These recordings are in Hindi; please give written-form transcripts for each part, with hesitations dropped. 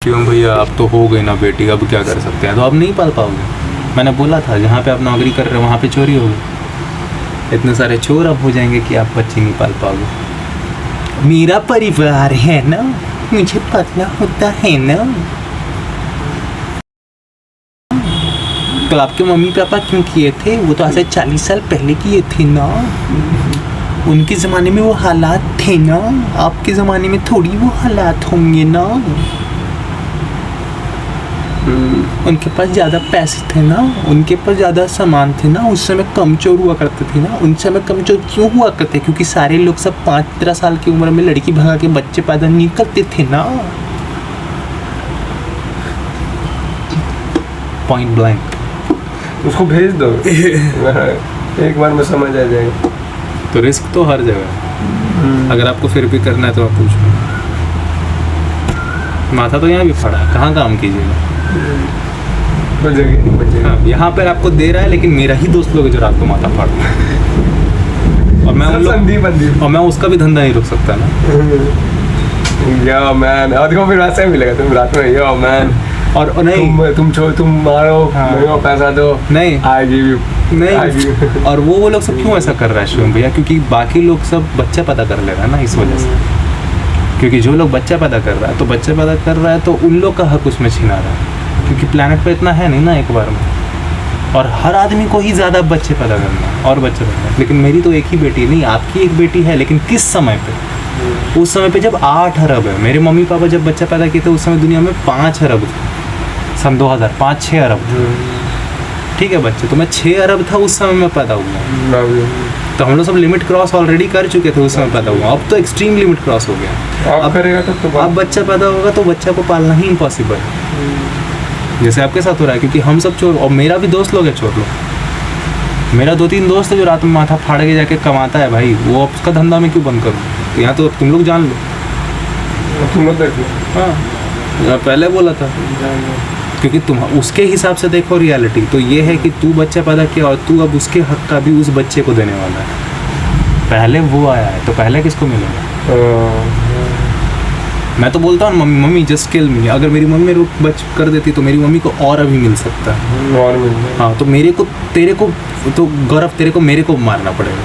क्यों भैया, अब तो हो गई ना बेटी, अब क्या कर सकते हैं। तो अब नहीं पाल पाओगे। मैंने बोला था जहाँ पे आप नौकरी कर रहे हो वहाँ पे चोरी होगी। इतने सारे चोर अब हो जाएंगे कि आप बच्चे नहीं पाल पाओगे। मेरा परिवार है ना, मुझे पता होता है ना। तो आपके मम्मी पापा क्यों किए थे? वो तो आज से 40 साल पहले किए थे ना। उनके ज़माने में वो हालात थे ना, आपके ज़माने में थोड़ी वो हालात होंगे ना। उनके पास ज़्यादा पैसे थे ना, उनके पास ज़्यादा सामान थे ना, उस समय कम चोर हुआ करते थे ना। उन समय कम चोर क्यों हुआ करते? क्योंकि सारे लोग सब 5-13 साल की उम्र में लड़की भगा के बच्चे पैदा नहीं करते थे ना। Point blank. उसको भेज दो एक बार में समझ आ जाएगा। तो रिस्क तो हर जगह है। अगर आपको फिर भी करना है तो आप पूछो। माथा तो यहाँ भी पड़ा है, कहाँ काम कीजिएगा। हाँ, यहाँ पर आपको दे रहा है, लेकिन मेरा ही दोस्त लोग जो रात को माथा फाड़ रहा है। और मैं उसका भी धंधा नहीं रुक सकता ना। या मैन, और देखो फिर वैसे मिलेगा तुम रात में। यो मैन, और नहीं तुम मारो। हाँ। मेरे को पैसा दो। नहीं आएगी नहीं। और वो लोग सब क्यों ऐसा कर रहा है शिवम भैया? क्योंकि बाकी लोग सब बच्चा पैदा कर ले रहा है ना, इस वजह से। क्योंकि जो लोग बच्चा पैदा कर रहा है, तो बच्चा पैदा कर रहा है तो उन लोग का हक उसमें छीना रहा है। क्योंकि प्लेनेट पे इतना है नहीं ना एक बार में, और हर आदमी को ही ज़्यादा बच्चे पैदा करना है और बच्चे पैदा। लेकिन मेरी तो एक ही बेटी नहीं, आपकी एक बेटी है, लेकिन किस समय पे? उस समय पे जब 8 अरब है। मेरे मम्मी पापा जब बच्चा पैदा किए थे उस समय दुनिया में 5 अरब थे। सन 2000 5-6 अरब ठीक है बच्चे। तो मैं 6 अरब था उस समय में पैदा हुआ। तो हम लोग सब लिमिट क्रॉस ऑलरेडी कर चुके थे उस समय पैदा हुआ। अब तो एक्सट्रीम लिमिट क्रॉस हो गया। अब करेगा तो अब बच्चा पैदा होगा तो बच्चा को पालना ही इम्पॉसिबल है, जैसे आपके साथ हो रहा है। क्योंकि हम सब चोर, और मेरा भी दोस्त लोग है चोर लोग। मेरा 2-3 दोस्त है जो रात में माथा फाड़ के जाके कमाता है भाई। वो उसका धंधा में क्यों बंद करूँ? तो यहाँ तो तुम लोग जान लो। तुम लोग देख लो। हाँ, पहले बोला था। क्योंकि तुम उसके हिसाब से देखो रियलिटी तो ये है कि तू बच्चा पैदा किया और तू अब उसके हक का भी उस बच्चे को देने वाला है। पहले वो आया है तो पहले किसको मिलेगा? मैं तो बोलता हूँ मम्मी जस्ट किल मी। अगर मेरी मम्मी मेरे को बच कर देती तो मेरी मम्मी को और अभी मिल सकता है। और मिल। हाँ, तो मेरे को तेरे को तो गौरव तेरे को मेरे को मारना पड़ेगा।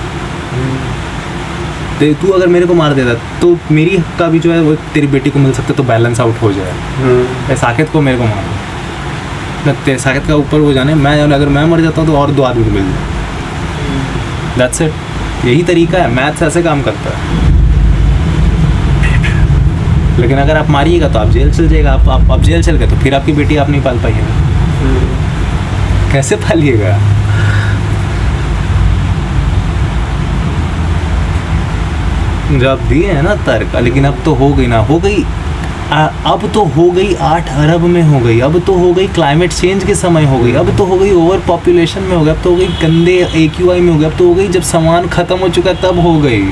तू अगर मेरे को मार देता तो मेरी हक का भी जो है वो तेरी बेटी को मिल सकता, तो बैलेंस आउट हो जाए। साकेत को मेरे को मार तेरे साकेत का ऊपर हो जाने, मैं अगर मैं मर जाता हूँ तो और 2 आदमी को मिल जाए। That's it. यही तरीका है, मैथ्स ऐसे काम करता है। लेकिन अगर आप मारिएगा तो आप जेल चल जाएगा। आप जेल चल गए तो फिर आपकी बेटी आप नहीं पाल पाइएगा। कैसे पालिएगा? जो आप दिए हैं ना तर्क, लेकिन अब तो हो गई ना, हो गई। अब तो हो गई 8 अरब में हो गई। अब तो हो गई क्लाइमेट चेंज के समय हो गई। अब तो हो गई ओवर पॉपुलेशन में हो गया। अब तो हो गई गंदे AQI में हो गया। अब तो हो गई जब सामान ख़त्म हो चुका तब हो गई।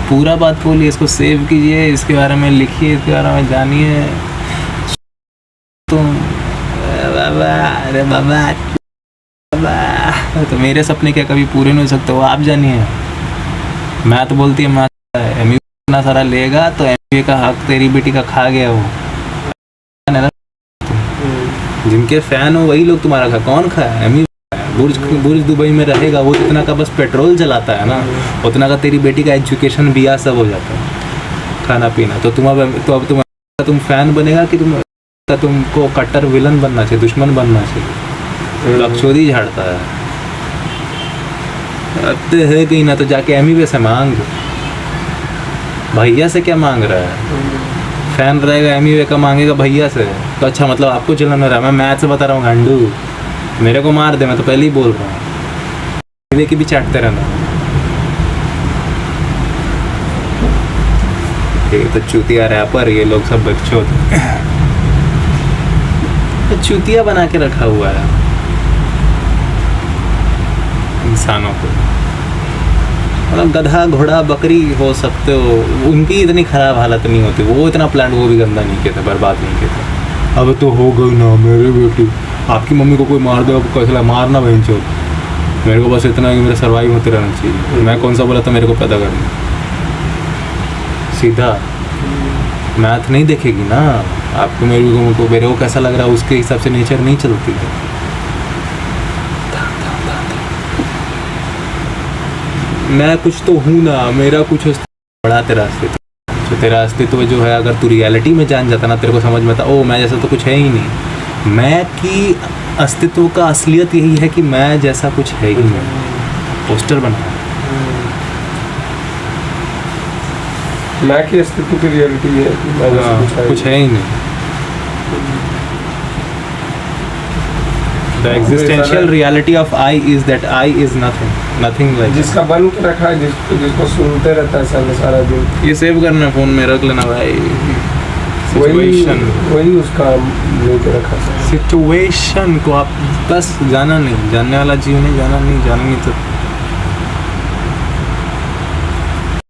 पूरा बात बोलिए, इसको सेव कीजिए, इसके बारे में लिखिए, इसके बारे में जानिए। तुम अरे बाबा तो मेरे सपने क्या कभी पूरे नहीं हो सकते वो आप जानिए। मैं तो बोलती है MBA इतना सारा लेगा तो MBA का हक तेरी बेटी का खा गया वो। जिनके फैन हो वही लोग तुम्हारा खा। कौन खाया? MBA बुर्ज दुबई में रहेगा वो, इतना का बस पेट्रोल जलाता है ना, उतना का तेरी बेटी का एजुकेशन बिया सब हो जाता है, खाना पीना। तो अब तुम फैन बनेगा कि तुमको कट्टर विलन बनना चाहिए, दुश्मन बनना चाहिए। लक्षोदी झाड़ता है। अब तो है कहीं ना, तो जाके MBA से मांग। भैया से क्या मांग रहा है? फैन रहेगा MBA का मांगेगा भैया से। तो अच्छा मतलब आपको चलन रहा है। मैं मैथ से बता रहा हूँ गांडू, मेरे को मार दे, मैं तो पहले ही बोल रहा हूँ। MBA की भी चाटते रहना। ये तो चूतिया रैपर, ये लोग सब बच्चों तो चूतिया बना के रखा हुआ है इंसानों को। मतलब गधा घोड़ा बकरी हो सकते हो, उनकी इतनी ख़राब हालत नहीं होती। वो इतना प्लांट वो भी गंदा नहीं किया था, बर्बाद नहीं किया था। अब तो हो गई ना मेरी बेटी। आपकी मम्मी को कोई मार दे, आपको कैसे मारना बहन चो। मेरे को बस इतना है कि मेरा सर्वाइव होते रहना चाहिए। मैं कौन सा बोला था मेरे को पैदा करना? सीधा मैथ नहीं देखेगी ना। आपको मेरे को कैसा लग रहा है उसके हिसाब से नेचर नहीं चलती है। मैं कुछ तो हूँ ना, मेरा कुछ बड़ा तेरा अस्तित्व, तो तेरा अस्तित्व जो है अगर तू रियलिटी में जान जाता ना, तेरे को समझ में आता ओ मैं जैसा तो कुछ है ही नहीं। मैं की अस्तित्व का असलियत यही है कि मैं जैसा कुछ है ही नहीं, पोस्टर बना मैं की अस्तित्व की रियलिटी है कि मैं जैसा कुछ है ही नहीं। The existential reality of I is that I is nothing like जिसका बन के रखा है, जिसको सुनते रहता है सारा दिन। ये सेव करना फोन में रख लेना भाई। वही उसका लेके रखा है। सिचुएशन को आप बस जाना नहीं, जानने वाला जीव नहीं, जाना नहीं तो